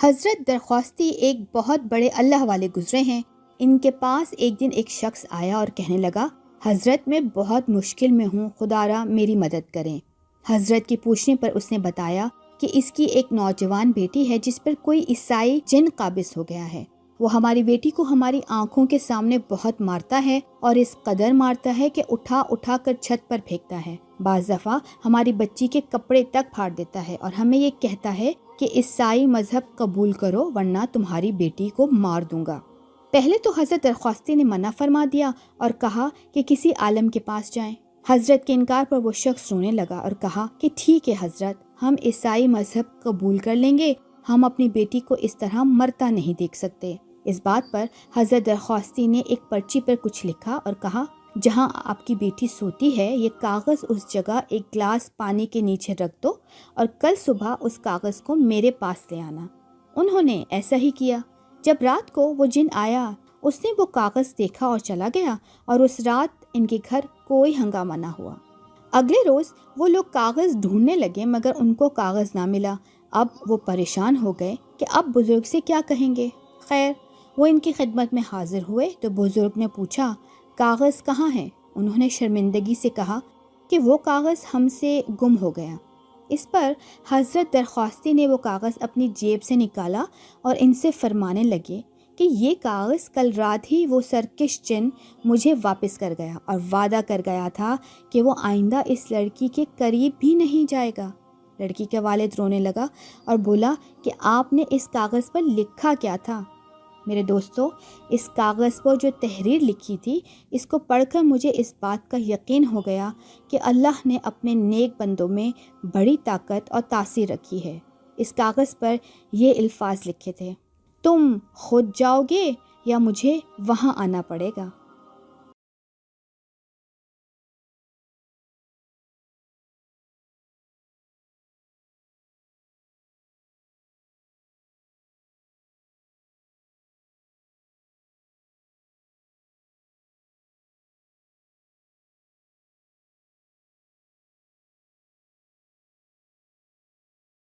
حضرت درخواستی ایک بہت بڑے اللہ والے گزرے ہیں۔ ان کے پاس ایک دن ایک شخص آیا اور کہنے لگا، حضرت میں بہت مشکل میں ہوں، خدا را میری مدد کریں۔ حضرت کی پوچھنے پر اس نے بتایا کہ اس کی ایک نوجوان بیٹی ہے جس پر کوئی عیسائی جن قابض ہو گیا ہے۔ وہ ہماری بیٹی کو ہماری آنکھوں کے سامنے بہت مارتا ہے اور اس قدر مارتا ہے کہ اٹھا اٹھا کر چھت پر پھینکتا ہے۔ بعض دفعہ ہماری بچی کے کپڑے تک پھاڑ دیتا ہے اور ہمیں یہ کہتا ہے کہ عیسائی مذہب قبول کرو ورنہ تمہاری بیٹی کو مار دوں گا۔ پہلے تو حضرت درخواستی نے منع فرما دیا اور کہا کہ کسی عالم کے پاس جائیں۔ حضرت کے انکار پر وہ شخص رونے لگا اور کہا کہ ٹھیک ہے حضرت، ہم عیسائی مذہب قبول کر لیں گے، ہم اپنی بیٹی کو اس طرح مرتا نہیں دیکھ سکتے۔ اس بات پر حضرت درخواستی نے ایک پرچی پر کچھ لکھا اور کہا، جہاں آپ کی بیٹی سوتی ہے یہ کاغذ اس جگہ ایک گلاس پانی کے نیچے رکھ دو اور کل صبح اس کاغذ کو میرے پاس لے آنا۔ انہوں نے ایسا ہی کیا۔ جب رات کو وہ جن آیا اس نے وہ کاغذ دیکھا اور چلا گیا اور اس رات ان کے گھر کوئی ہنگامہ نہ ہوا۔ اگلے روز وہ لوگ کاغذ ڈھونڈنے لگے مگر ان کو کاغذ نہ ملا۔ اب وہ پریشان ہو گئے کہ اب بزرگ سے کیا کہیں گے۔ خیر وہ ان کی خدمت میں حاضر ہوئے تو بزرگ نے پوچھا، کاغذ کہاں ہے؟ انہوں نے شرمندگی سے کہا کہ وہ کاغذ ہم سے گم ہو گیا۔ اس پر حضرت درخواستی نے وہ کاغذ اپنی جیب سے نکالا اور ان سے فرمانے لگے کہ یہ کاغذ کل رات ہی وہ سرکش جن مجھے واپس کر گیا اور وعدہ کر گیا تھا کہ وہ آئندہ اس لڑکی کے قریب بھی نہیں جائے گا۔ لڑکی کا والد رونے لگا اور بولا کہ آپ نے اس کاغذ پر لکھا کیا تھا؟ میرے دوستو، اس کاغذ پر جو تحریر لکھی تھی اس کو پڑھ کر مجھے اس بات کا یقین ہو گیا کہ اللہ نے اپنے نیک بندوں میں بڑی طاقت اور تاثیر رکھی ہے۔ اس کاغذ پر یہ الفاظ لکھے تھے، تم خود جاؤ گے یا مجھے وہاں آنا پڑے گا۔